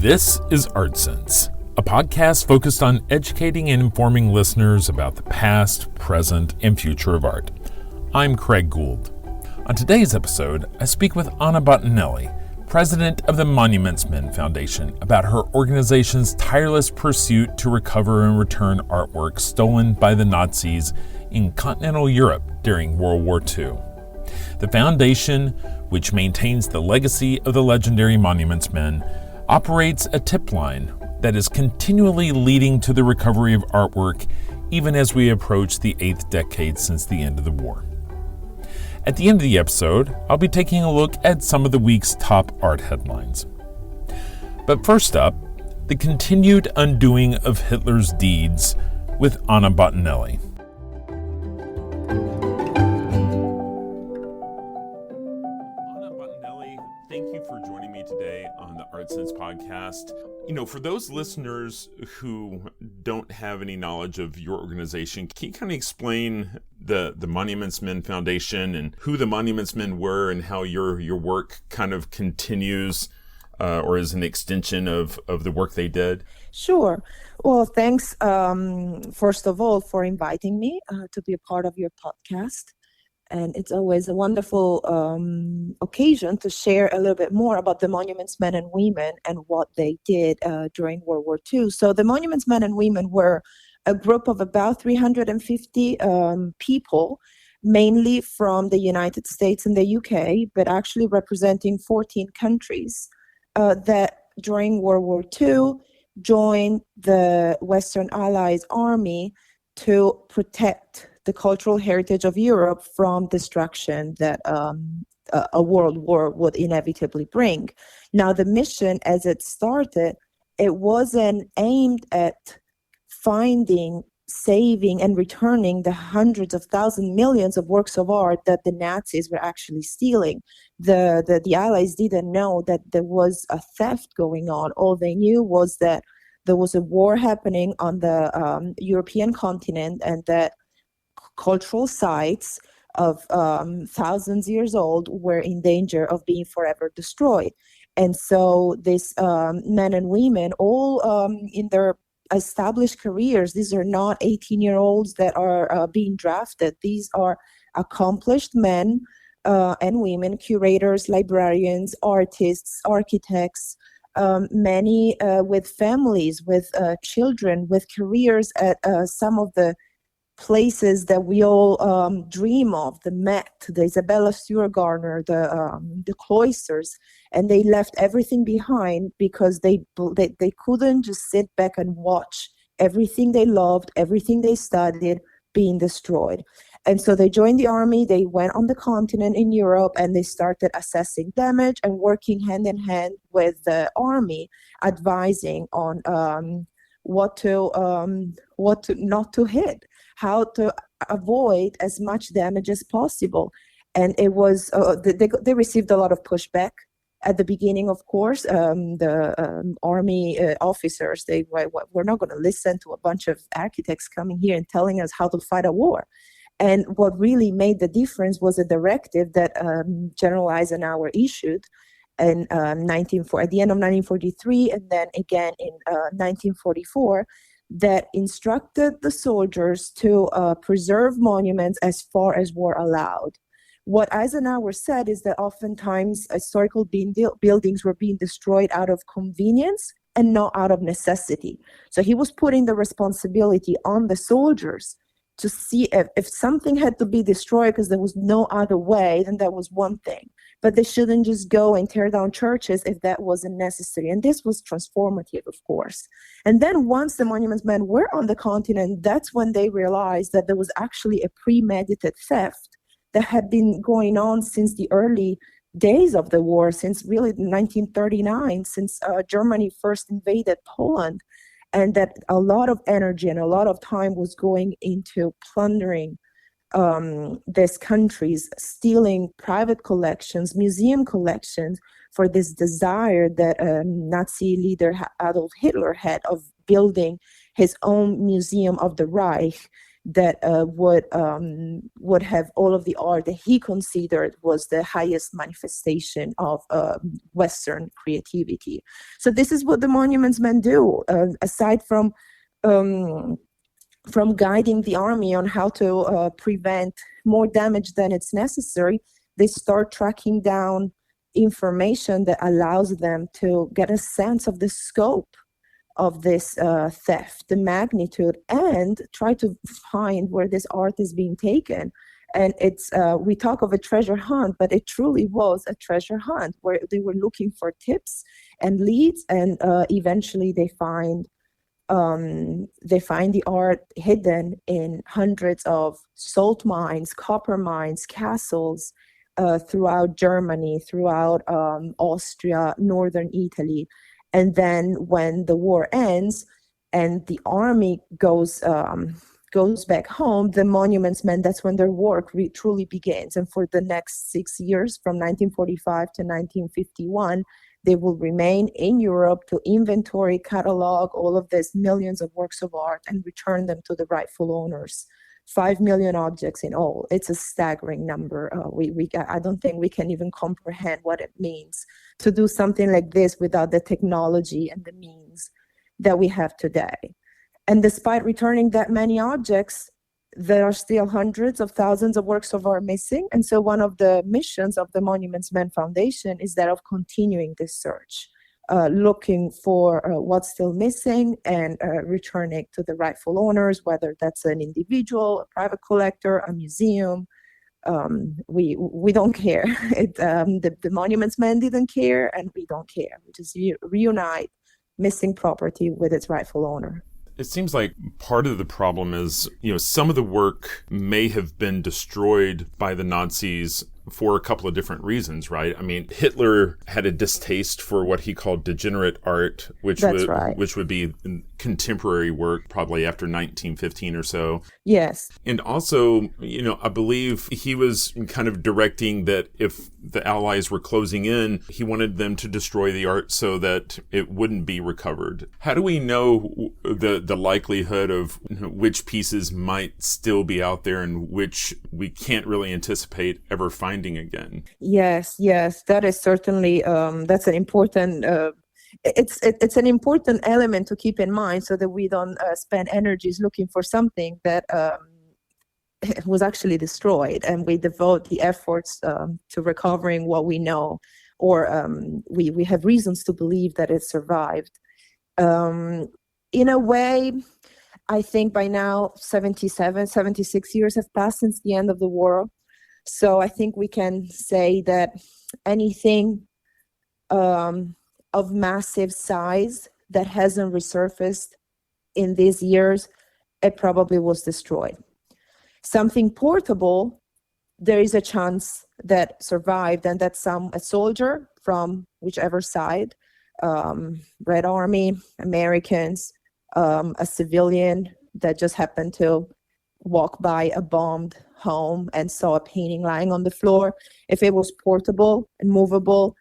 This is Art Sense, a podcast focused on educating and informing listeners about the past, present, and future of art. I'm Craig Gould. On today's episode, I speak with Anna Bottinelli, president of the Monuments Men Foundation, about her organization's tireless pursuit to recover and return artwork stolen by the Nazis in continental Europe during World War II. The foundation, which maintains the legacy of the legendary Monuments Men, operates a tip line that is continually leading to the recovery of artwork even as we approach the 8th decade since the end of the war. At the end of the episode, I'll be taking a look at some of the week's top art headlines. But first up, the continued undoing of Hitler's deeds with Anna Bottinelli. Anna Bottinelli, thank you for joining me today on the Art Sense podcast. For those listeners who don't have any knowledge of your organization, can you kind of explain the Monuments Men Foundation and who the Monuments Men were and how your work kind of continues or is an extension of the work they did? Sure. Well, thanks, first of all, for inviting me to be a part of your podcast. And it's always a wonderful occasion to share a little bit more about the Monuments Men and Women and what they did during World War II. So the Monuments Men and Women were a group of about 350 people, mainly from the United States and the UK, but actually representing 14 countries that during World War II joined the Western Allies army to protect the cultural heritage of Europe from destruction that a world war would inevitably bring. Now, the mission, as it started, it wasn't aimed at finding, saving, and returning the hundreds of thousands, millions of works of art that the Nazis were actually stealing. The Allies didn't know that there was a theft going on. All they knew was that there was a war happening on the European continent, and that cultural sites of thousands years old were in danger of being forever destroyed. And so these men and women, all in their established careers, these are not 18-year-olds that are being drafted. These are accomplished men and women, curators, librarians, artists, architects, many with families, with children, with careers at some of the places that we all dream of, the Met, the Isabella Stewart Gardner, the cloisters, and they left everything behind because they couldn't just sit back and watch everything they loved, everything they studied being destroyed. And so they joined the army, they went on the continent in Europe, and they started assessing damage and working hand in hand with the army, advising on what to not to hit, how to avoid as much damage as possible. And it was they received a lot of pushback at the beginning. Of course, the army officers, we're not going to listen to a bunch of architects coming here and telling us how to fight a war. And what really made the difference was a directive that General Eisenhower issued in at the end of 1943, and then again in 1944, that instructed the soldiers to preserve monuments as far as war allowed. What Eisenhower said is that oftentimes historical buildings were being destroyed out of convenience and not out of necessity. So he was putting the responsibility on the soldiers to see if something had to be destroyed because there was no other way, then that was one thing. But they shouldn't just go and tear down churches if that wasn't necessary. And this was transformative, of course. And then once the Monuments Men were on the continent, that's when they realized that there was actually a premeditated theft that had been going on since the early days of the war, since really 1939, since Germany first invaded Poland. And that a lot of energy and a lot of time was going into plundering these countries, stealing private collections, museum collections, for this desire that Nazi leader Adolf Hitler had of building his own museum of the Reich. that would have all of the art that he considered was the highest manifestation of Western creativity. So this is what the monuments men do, aside um, from guiding the army on how to prevent more damage than it's necessary. They start tracking down information that allows them to get a sense of the scope of this theft, the magnitude, and try to find where this art is being taken. And it's we talk of a treasure hunt, but it truly was a treasure hunt where they were looking for tips and leads, and eventually they find the art hidden in hundreds of salt mines, copper mines, castles throughout Germany, throughout Austria, northern Italy. And then when the war ends and the army goes back home, the monuments men, that's when their work truly begins. And for the next 6 years, from 1945 to 1951, they will remain in Europe to inventory, catalog all of these millions of works of art and return them to the rightful owners. 5 million objects in all. It's a staggering number. I don't think we can even comprehend what it means to do something like this without the technology and the means that we have today. And despite returning that many objects, there are still hundreds of thousands of works of art missing. And so one of the missions of the Monuments Men Foundation is that of continuing this search, looking for what's still missing and returning to the rightful owners, whether that's an individual, a private collector, a museum. We don't care. The Monuments Men didn't care, and we don't care. We just reunite missing property with its rightful owner. It seems like part of the problem is, some of the work may have been destroyed by the Nazis for a couple of different reasons, right? I mean, Hitler had a distaste for what he called degenerate art, which would be contemporary work, probably after 1915 or so. Yes. And also, I believe he was kind of directing that if the Allies were closing in, he wanted them to destroy the art so that it wouldn't be recovered. How do we know the likelihood of which pieces might still be out there and which we can't really anticipate ever finding again? Yes, that is certainly that's an important. It's an important element to keep in mind, so that we don't spend energies looking for something that was actually destroyed, and we devote the efforts to recovering what we know, or we have reasons to believe that it survived. In a way, I think by now 76 years have passed since the end of the war. So I think we can say that anything of massive size that hasn't resurfaced in these years, it probably was destroyed. Something portable, there is a chance that survived, and that a soldier from whichever side, Red Army, Americans, a civilian that just happened to walk by a bombed home and saw a painting lying on the floor. If it was portable and movable,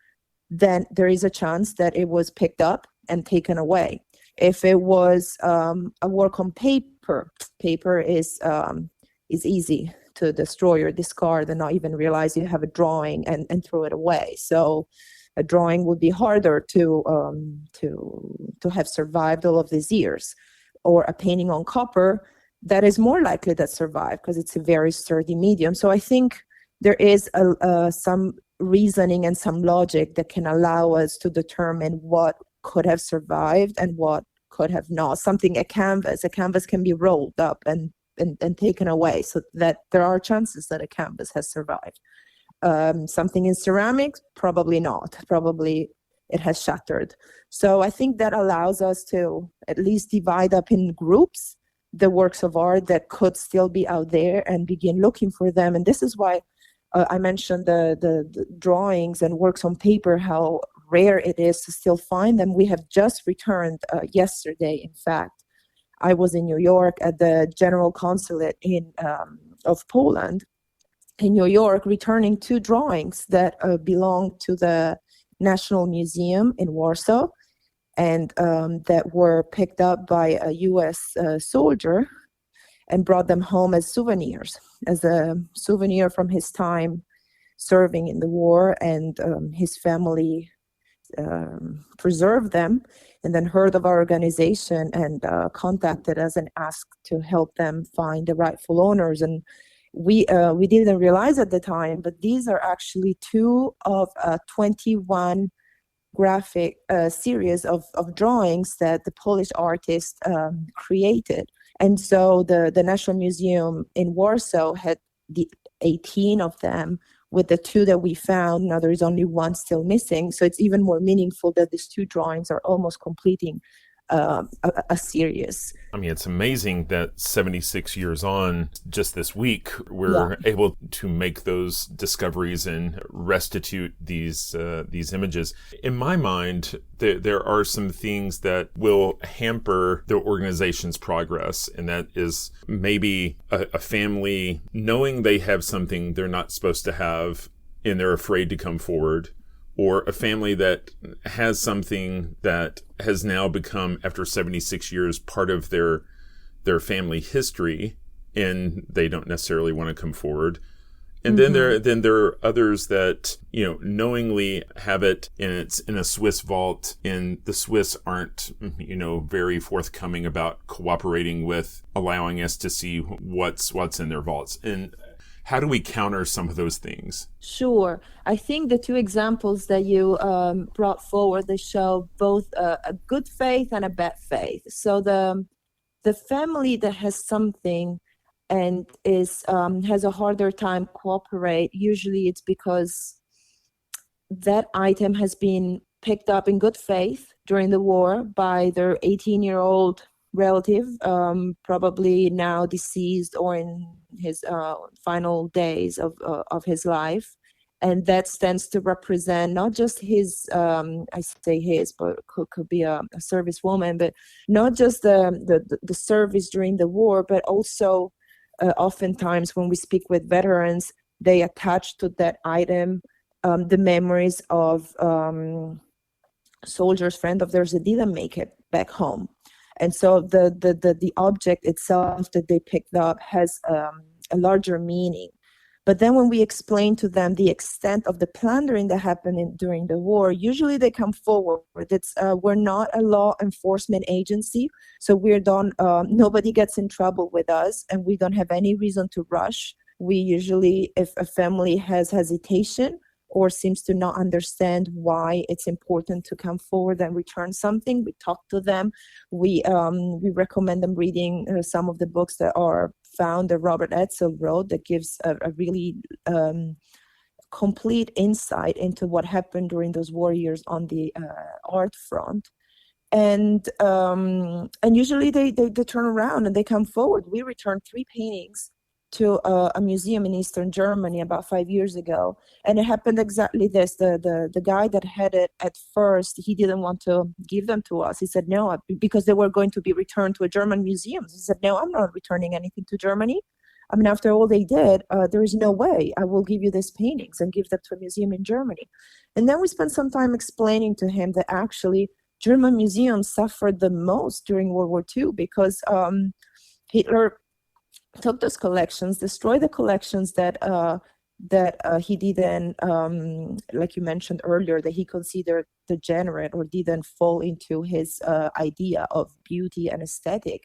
then there is a chance that it was picked up and taken away. If it was a work on paper is easy to destroy or discard and not even realize you have a drawing and throw it away. So a drawing would be harder to have survived all of these years. Or a painting on copper, that is more likely to survive because it's a very sturdy medium. So I think there is some reasoning and some logic that can allow us to determine what could have survived and what could have not. A canvas can be rolled up and taken away, so that there are chances that a canvas has survived. Something in ceramics, probably not. Probably it has shattered. So I think that allows us to at least divide up in groups the works of art that could still be out there and begin looking for them. And this is why I mentioned the drawings and works on paper, how rare it is to still find them. We have just returned yesterday, in fact. I was in New York at the General Consulate of Poland in New York, returning 2 drawings that belong to the National Museum in Warsaw, and that were picked up by a U.S. soldier. and brought them home as souvenirs, as a souvenir from his time serving in the war. And his family preserved them, and then heard of our organization and contacted us and asked to help them find the rightful owners. And we didn't realize at the time, but these are actually 2 of 21 graphic series of drawings that the Polish artist created. And so the National Museum in Warsaw had the 18 of them, with the 2 that we found. Now there is only 1 still missing. So it's even more meaningful that these 2 drawings are almost completing a series. I mean, it's amazing that 76 years on, just this week, we're able to make those discoveries and restitute these images. In my mind, there are some things that will hamper the organization's progress, and that is maybe a family knowing they have something they're not supposed to have and they're afraid to come forward, or a family that has something that has now become, after 76 years, part of their family history, and they don't necessarily want to come forward. And then there are others that, knowingly have it, and it's in a Swiss vault, and the Swiss aren't, very forthcoming about cooperating with allowing us to see what's in their vaults. And how do we counter some of those things? Sure. I think the 2 examples that you brought forward, they show both a good faith and a bad faith. So the family that has something and has a harder time cooperate, usually it's because that item has been picked up in good faith during the war by their 18-year-old relative, probably now deceased or in his final days of his life. And that stands to represent not just his, I say his, but could be a service woman, but not just the service during the war, but also oftentimes when we speak with veterans, they attach to that item the memories of soldiers, friend of theirs that didn't make it back home. And so the object itself that they picked up has a larger meaning. But then when we explain to them the extent of the plundering that happened during the war, usually they come forward. We're not a law enforcement agency, so nobody gets in trouble with us, and we don't have any reason to rush. We usually, if a family has hesitation or seems to not understand why it's important to come forward and return something, we talk to them. We recommend them reading some of the books that are found that Robert Edsel wrote, that gives a really complete insight into what happened during those war years on the art front. And usually they turn around and they come forward. We returned 3 paintings to a museum in Eastern Germany about 5 years ago, and it happened exactly this. The guy that had it at first, he didn't want to give them to us. He said no, because they were going to be returned to a German museum. He said, no, I'm not returning anything to Germany. I mean, after all they did, there is no way I will give you these paintings and give them to a museum in Germany. And then we spent some time explaining to him that actually German museums suffered the most during World War II, because Hitler took those collections, destroyed the collections that he didn't, like you mentioned earlier, that he considered degenerate or didn't fall into his idea of beauty and aesthetic.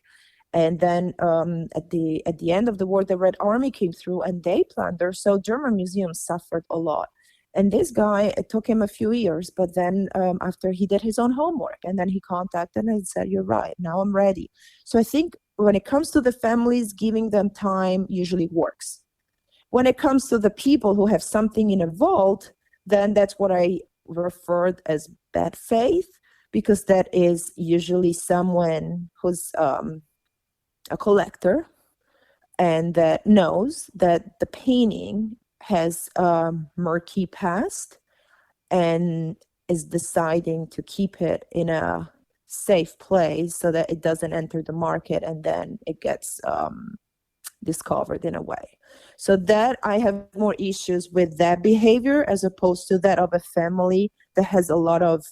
And then at the end of the war, the Red Army came through and they plundered. So German museums suffered a lot. And this guy, it took him a few years, but then after he did his own homework, and then he contacted and said, you're right, now I'm ready. So I think when it comes to the families, giving them time usually works. When it comes to the people who have something in a vault, then that's what I referred as bad faith, because that is usually someone who's a collector and that knows that the painting has a murky past and is deciding to keep it in a safe place so that it doesn't enter the market and then it gets discovered in a way. So that I have more issues with that behavior as opposed to that of a family that has a lot of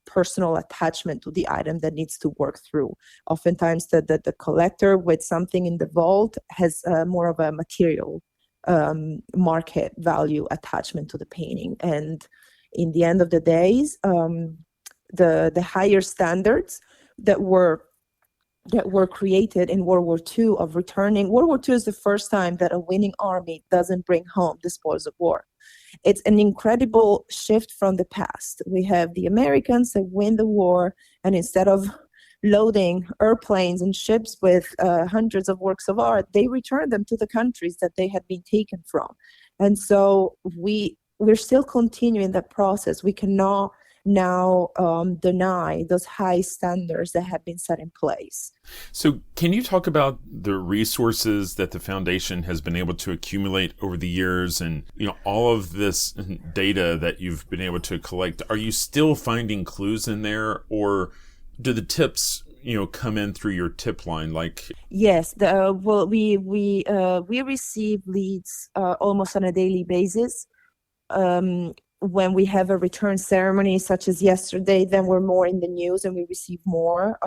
personal attachment to the item that needs to work through. Oftentimes the collector with something in the vault has more of a material market value attachment to the painting. And in the end of the days, the higher standards that were created in World War II of returning. World War II is the first time that a winning army doesn't bring home the spoils of war. It's an incredible shift from the past. We have the Americans that win the war, and instead of loading airplanes and ships with hundreds of works of art, they return them to the countries that they had been taken from. And so we're still continuing that process. We cannot now deny those high standards that have been set in place. So can you talk about the resources that the foundation has been able to accumulate over the years, and all of this data that you've been able to collect? Are you still finding clues in there, or do the tips come in through your tip line? Yes, we receive leads almost on a daily basis. When we have a return ceremony such as yesterday, then we're more in the news and we receive more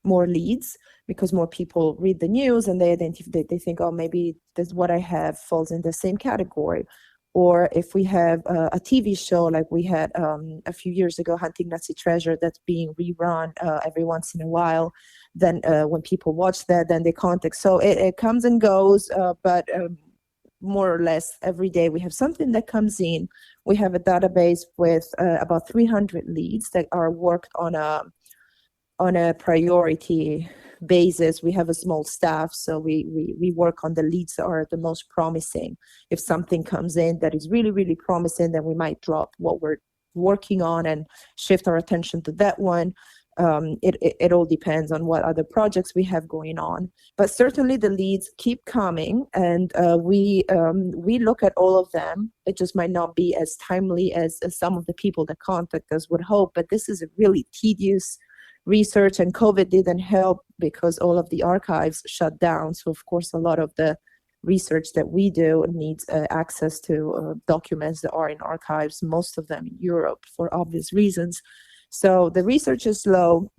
leads because more people read the news and they think, oh, maybe that's what I have falls in the same category. Or if we have a TV show like we had a few years ago, Hunting Nazi Treasure, that's being rerun every once in a while, then when people watch that, then they contact. So it comes and goes, but more or less every day we have something that comes in. We have a database with about 300 leads that are worked on a priority basis. We have a small staff, so we work on the leads that are the most promising. If something comes in that is really, really promising, then we might drop what we're working on and shift our attention to that one. It all depends on what other projects we have going on, but certainly the leads keep coming, and we look at all of them. It just might not be as timely as some of the people that contact us would hope, but this is a really tedious research, and COVID didn't help because all of the archives shut down. So of course a lot of the research that we do needs access to documents that are in archives, most of them in Europe for obvious reasons. So the research is slow,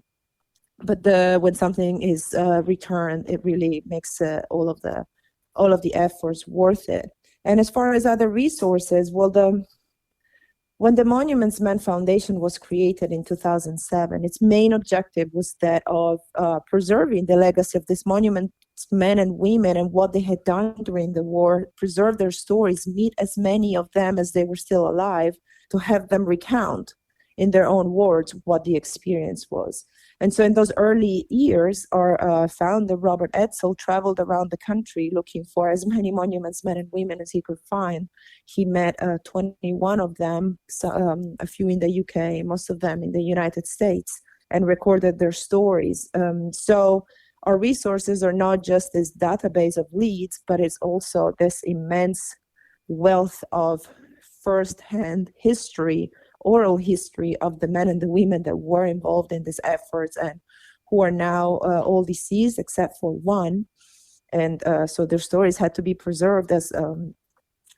but when something is returned, it really makes all of the efforts worth it. And as far as other resources, when the Monuments Men Foundation was created in 2007, its main objective was that of preserving the legacy of these monuments men and women and what they had done during the war, preserve their stories, meet as many of them as they were still alive, to have them recount in their own words what the experience was. And so in those early years, our founder, Robert Edsel, traveled around the country looking for as many monuments men and women as he could find. He met 21 of them, a few in the UK, most of them in the United States, and recorded their stories. So our resources are not just this database of leads, but it's also this immense wealth of first-hand history, oral history of the men and the women that were involved in these efforts and who are now all deceased except for one. And so their stories had to be preserved as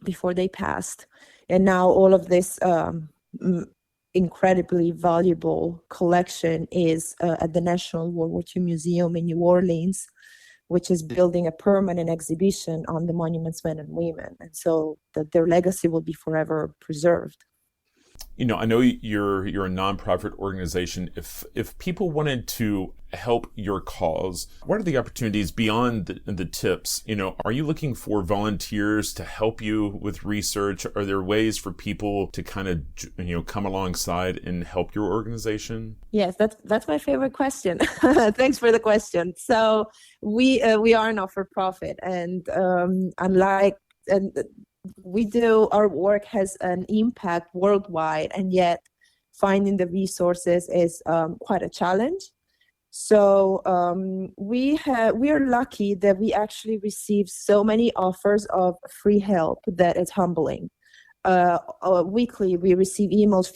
before they passed. And now all of this incredibly valuable collection is at the National World War II Museum in New Orleans, which is building a permanent exhibition on the monuments men and women. And so that their legacy will be forever preserved. You know, I know you're a nonprofit organization. If people wanted to help your cause, what are the opportunities beyond the tips? You know, are you looking for volunteers to help you with research? Are there ways for people to kind of, come alongside and help your organization? Yes, that's my favorite question. Thanks for the question. So we are a not-for-profit, and our work has an impact worldwide, and yet finding the resources is quite a challenge. So we are lucky that we actually receive so many offers of free help that it's humbling. Weekly, we receive emails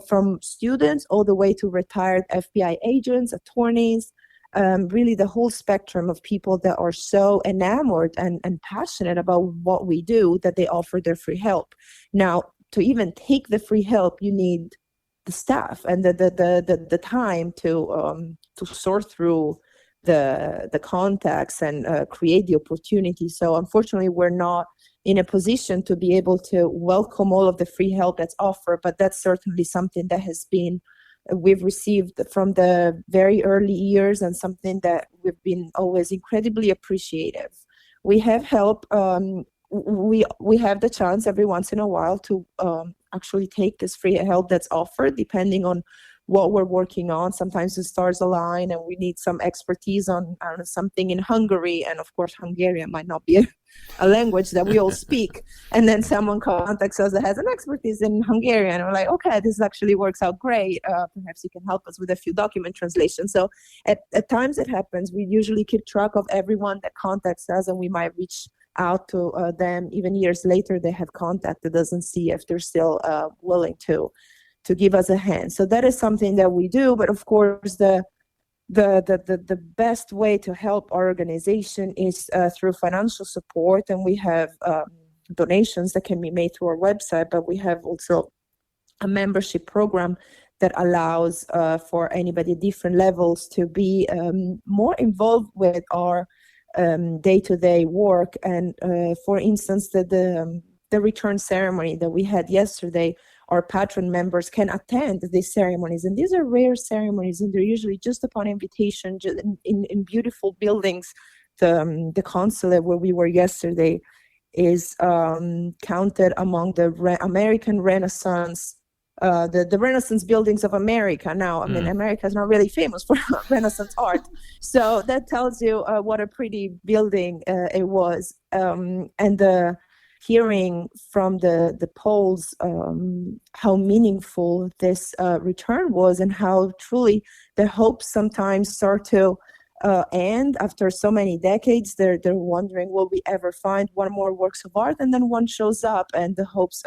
from students all the way to retired FBI agents, attorneys, really the whole spectrum of people that are so enamored and passionate about what we do that they offer their free help. Now, to even take the free help, you need the staff and the time to sort through the contacts and create the opportunity. So unfortunately, we're not in a position to be able to welcome all of the free help that's offered, but that's certainly something that has been we've received from the very early years and something that we've been always incredibly appreciative. We have help. We have the chance every once in a while to actually take this free help that's offered, depending on what we're working on. Sometimes the stars align and we need some expertise on something in Hungary, and of course Hungarian might not be a language that we all speak, and then someone contacts us that has an expertise in Hungarian, and we're like, okay, this actually works out great, perhaps you can help us with a few document translations. So at times it happens. We usually keep track of everyone that contacts us, and we might reach out to them even years later. They have contacted us and see if they're still willing to give us a hand. So that is something that we do. But of course, the best way to help our organization is through financial support, and we have donations that can be made through our website, but we have also a membership program that allows for anybody at different levels to be more involved with our day-to-day work. And for instance, the return ceremony that we had yesterday, our patron members can attend these ceremonies. And these are rare ceremonies, and they're usually just upon invitation in beautiful buildings. The consulate where we were yesterday is counted among the American Renaissance, the Renaissance buildings of America. Now, I mean, America is not really famous for Renaissance art. So that tells you what a pretty building it was. And hearing from the polls how meaningful this return was, and how truly the hopes sometimes start to end after so many decades. They're wondering, will we ever find one more works of art? And then one shows up, and the hopes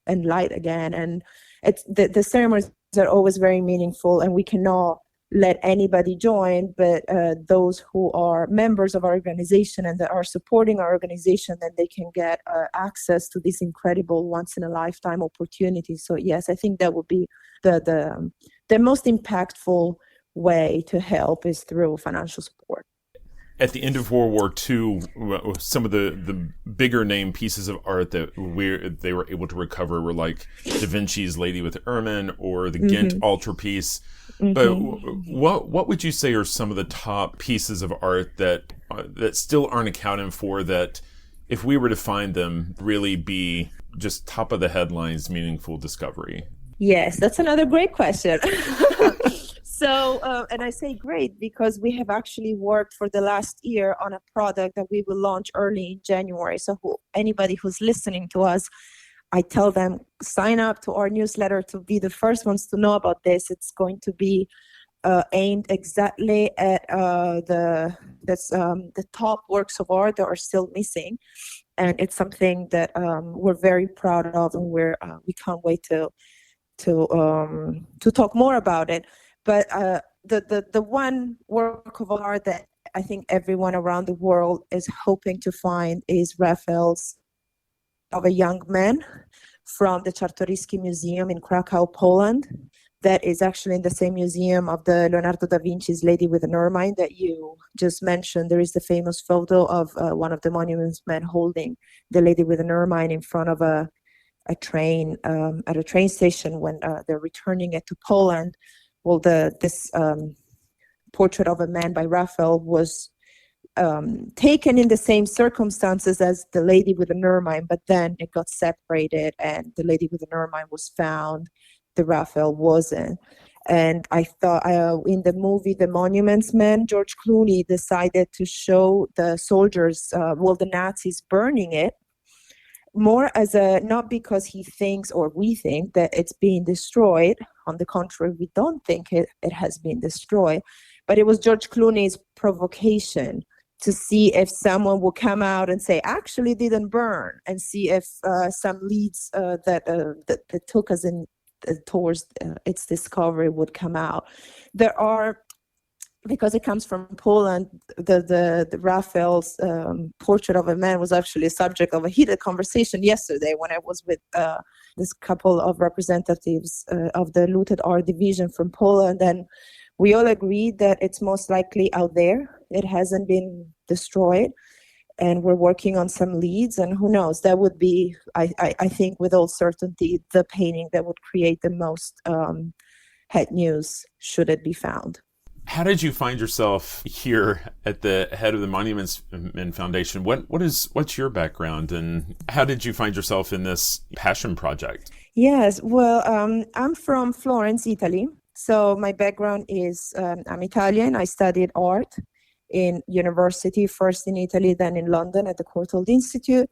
and light again. And it's the ceremonies are always very meaningful, and we cannot let anybody join, but those who are members of our organization and that are supporting our organization, then they can get access to these incredible once-in-a-lifetime opportunities. So yes, I think that would be the most impactful way to help is through financial support. At the end of World War II, some of the bigger name pieces of art that they were able to recover were like Da Vinci's Lady with Ermine or the Ghent altarpiece. But what would you say are some of the top pieces of art that still aren't accounted for, that if we were to find them, really be just top of the headlines, meaningful discovery? Yes, that's another great question. So, and I say great because we have actually worked for the last year on a product that we will launch early in January. So anybody who's listening to us, I tell them, sign up to our newsletter to be the first ones to know about this. It's going to be aimed exactly at the top works of art that are still missing. And it's something that we're very proud of, and we can't wait to talk more about it. But the one work of art that I think everyone around the world is hoping to find is Raphael's of a young man from the Czartoryski Museum in Krakow, Poland. That is actually in the same museum of the Leonardo da Vinci's Lady with an Ermine that you just mentioned. There is the famous photo of one of the monuments men holding the Lady with an Ermine in front of a train at a train station when they're returning it to Poland. Well, this portrait of a man by Raphael was taken in the same circumstances as the Lady with an Ermine, but then it got separated, and the Lady with an Ermine was found. The Raphael wasn't. And I thought in the movie The Monuments Men, George Clooney decided to show the soldiers, the Nazis burning it, more as not because he thinks or we think that it's being destroyed. On the contrary, we don't think it has been destroyed, but it was George Clooney's provocation to see if someone will come out and say, actually it didn't burn, and see if some leads that took us in towards its discovery would come out. There are because it comes from Poland, the Raphael's portrait of a man was actually a subject of a heated conversation yesterday when I was with this couple of representatives of the looted art division from Poland, and we all agreed that it's most likely out there. It hasn't been destroyed, and we're working on some leads, and who knows, that would be, I think with all certainty, the painting that would create the most head news should it be found. How did you find yourself here at the head of the Monuments Men Foundation? What's your background, and how did you find yourself in this passion project? Yes, well, I'm from Florence, Italy. So my background is I'm Italian. I studied art in university, first in Italy, then in London at the Courtauld Institute.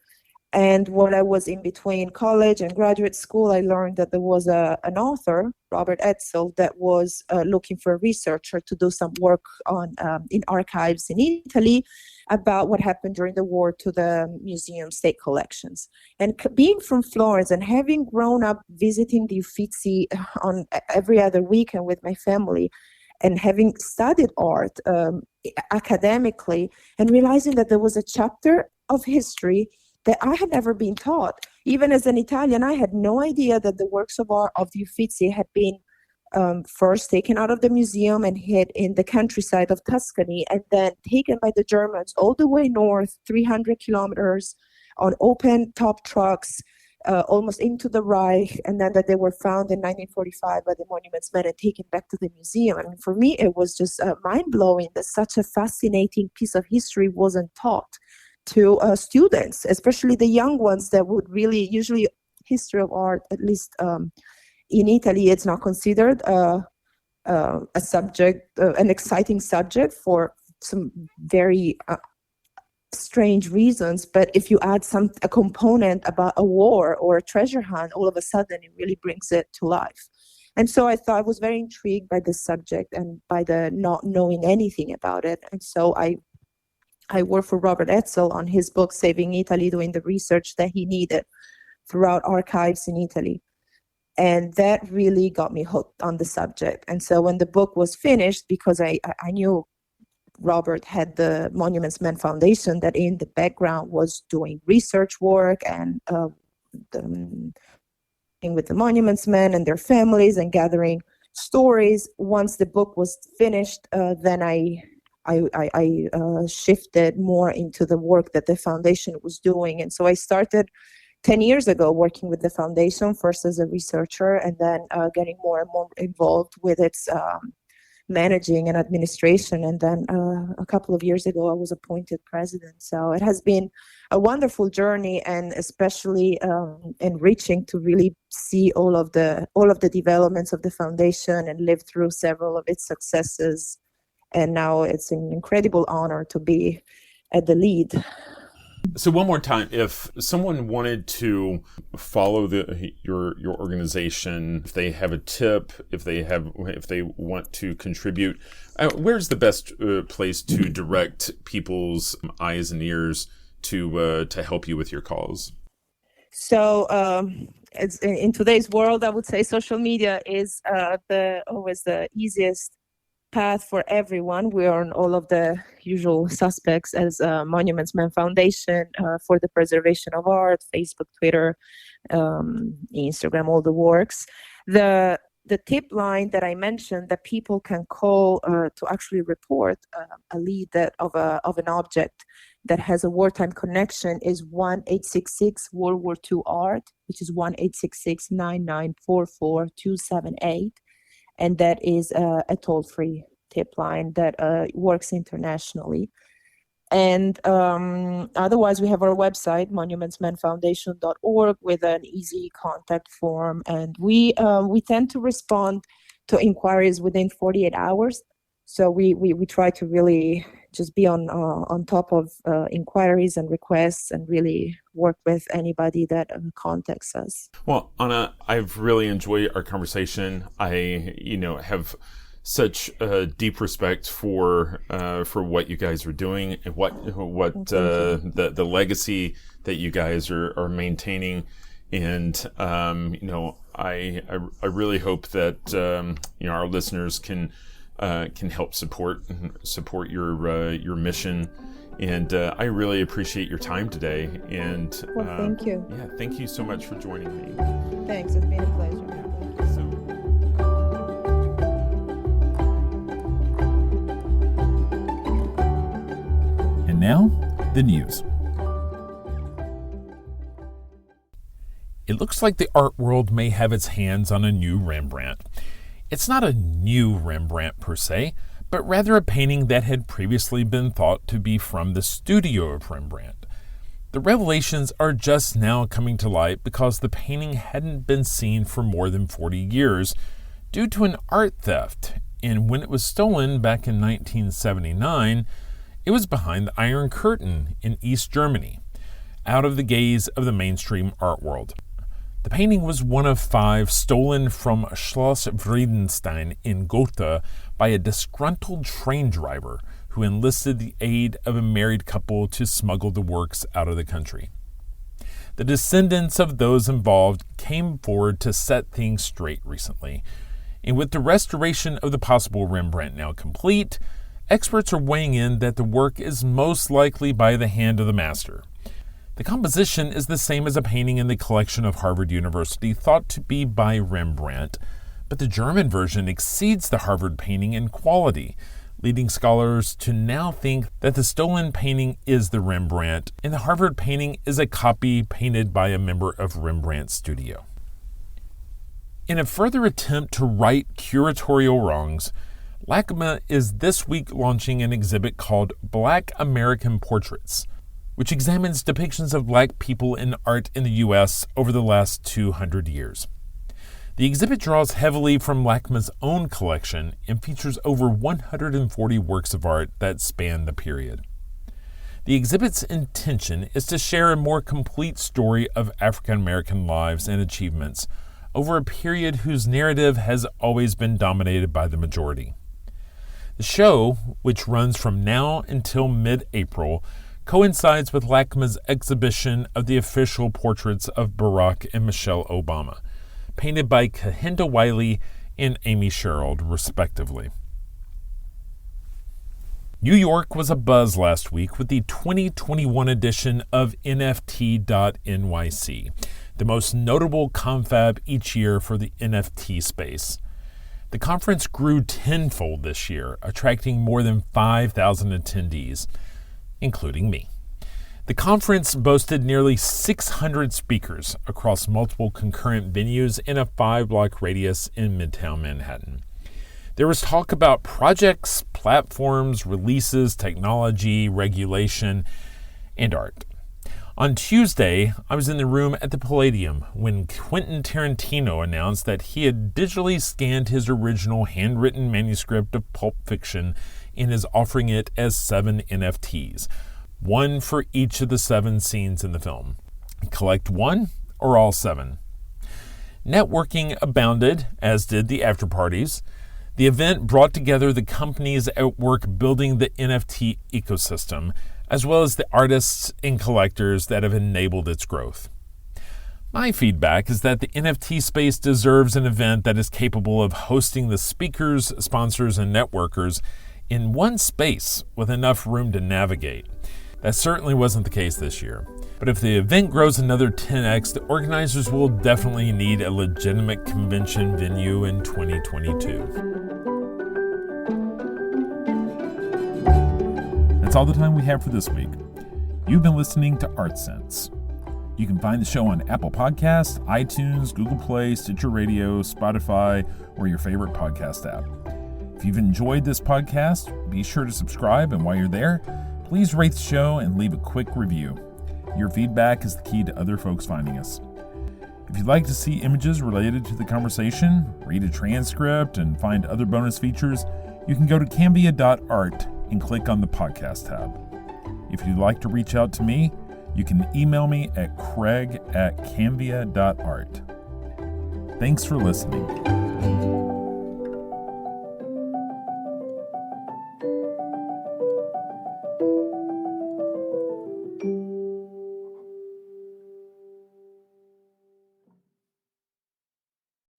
And while I was in between college and graduate school, I learned that there was an author, Robert Etzel, that was looking for a researcher to do some work on in archives in Italy about what happened during the war to the museum state collections. And being from Florence and having grown up visiting the Uffizi on every other weekend with my family, and having studied art academically, and realizing that there was a chapter of history that I had never been taught. Even as an Italian, I had no idea that the works of art of the Uffizi had been first taken out of the museum and hid in the countryside of Tuscany, and then taken by the Germans all the way north, 300 kilometers, on open top trucks, almost into the Reich, and then that they were found in 1945 by the Monuments Men and taken back to the museum. I mean, for me, it was just mind-blowing that such a fascinating piece of history wasn't taught to students, especially the young ones that would really, usually history of art, at least in Italy, it's not considered a subject, an exciting subject for some very strange reasons. But if you add a component about a war or a treasure hunt, all of a sudden it really brings it to life. And so I thought I was very intrigued by this subject and by the not knowing anything about it. And so I worked for Robert Etzel on his book, Saving Italy, doing the research that he needed throughout archives in Italy. And that really got me hooked on the subject. And so when the book was finished, because I knew Robert had the Monuments Men Foundation that in the background was doing research work and with the Monuments Men and their families and gathering stories. Once the book was finished, then I shifted more into the work that the foundation was doing. And so I started 10 years ago working with the foundation, first as a researcher, and then getting more and more involved with its managing and administration. And then a couple of years ago, I was appointed president. So it has been a wonderful journey, and especially enriching to really see all of the developments of the foundation and live through several of its successes. And now it's an incredible honor to be at the lead. So one more time, if someone wanted to follow your organization, if they have a tip, if they want to contribute, where's the best place to direct people's eyes and ears to help you with your cause? So it's, in today's world, I would say social media is always the easiest path for everyone. We are on all of the usual suspects as Monuments Men Foundation for the Preservation of Art, Facebook, Twitter, Instagram, all the works. The tip line that I mentioned that people can call to actually report a lead of an object that has a wartime connection is 1-866 World War II Art, which is 1-866-9944-278. And that is a toll-free tip line that works internationally. And otherwise, we have our website, monumentsmenfoundation.org, with an easy contact form. And we tend to respond to inquiries within 48 hours. So we try to really just be on top of inquiries and requests and really work with anybody that contacts us. Well, Anna, I've really enjoyed our conversation. I, have such deep respect for what you guys are doing and what the legacy that you guys are maintaining. And I really hope that our listeners can can help support your mission. And I really appreciate your time today. And thank you. Yeah, thank you so much for joining me. Thanks. It's been a pleasure. And now, the news. It looks like the art world may have its hands on a new Rembrandt. It's not a new Rembrandt per se, but rather a painting that had previously been thought to be from the studio of Rembrandt. The revelations are just now coming to light because the painting hadn't been seen for more than 40 years due to an art theft, and when it was stolen back in 1979, it was behind the Iron Curtain in East Germany, out of the gaze of the mainstream art world. The painting was one of 5 stolen from Schloss Friedenstein in Gotha by a disgruntled train driver who enlisted the aid of a married couple to smuggle the works out of the country. The descendants of those involved came forward to set things straight recently, and with the restoration of the possible Rembrandt now complete, experts are weighing in that the work is most likely by the hand of the master. The composition is the same as a painting in the collection of Harvard University thought to be by Rembrandt, but the German version exceeds the Harvard painting in quality, leading scholars to now think that the stolen painting is the Rembrandt and the Harvard painting is a copy painted by a member of Rembrandt's studio. In a further attempt to right curatorial wrongs, LACMA is this week launching an exhibit called Black American Portraits, which examines depictions of Black people in art in the U.S. over the last 200 years. The exhibit draws heavily from LACMA's own collection and features over 140 works of art that span the period. The exhibit's intention is to share a more complete story of African American lives and achievements over a period whose narrative has always been dominated by the majority. The show, which runs from now until mid-April, coincides with LACMA's exhibition of the official portraits of Barack and Michelle Obama, painted by Kehinde Wiley and Amy Sherald, respectively. New York was abuzz last week with the 2021 edition of NFT.NYC, the most notable confab each year for the NFT space. The conference grew tenfold this year, attracting more than 5,000 attendees, including me. The conference boasted nearly 600 speakers across multiple concurrent venues in a 5-block radius in Midtown Manhattan. There was talk about projects, platforms, releases, technology, regulation, and art. On Tuesday, I was in the room at the Palladium when Quentin Tarantino announced that he had digitally scanned his original handwritten manuscript of Pulp Fiction and is offering it as 7 NFTs, one for each of the 7 scenes in the film. Collect one or all 7. Networking abounded, as did the after-parties. The event brought together the companies at work building the NFT ecosystem, as well as the artists and collectors that have enabled its growth. My feedback is that the NFT space deserves an event that is capable of hosting the speakers, sponsors, and networkers in one space with enough room to navigate. That certainly wasn't the case this year. But if the event grows another 10x, the organizers will definitely need a legitimate convention venue in 2022. That's all the time we have for this week. You've been listening to Art Sense. You can find the show on Apple Podcasts, iTunes, Google Play, Stitcher Radio, Spotify, or your favorite podcast app. If you've enjoyed this podcast, be sure to subscribe, and while you're there, please rate the show and leave a quick review. Your feedback is the key to other folks finding us. If you'd like to see images related to the conversation, read a transcript, and find other bonus features, you can go to cambia.art and click on the podcast tab. If you'd like to reach out to me, you can email me at craig@cambia.art. Thanks for listening.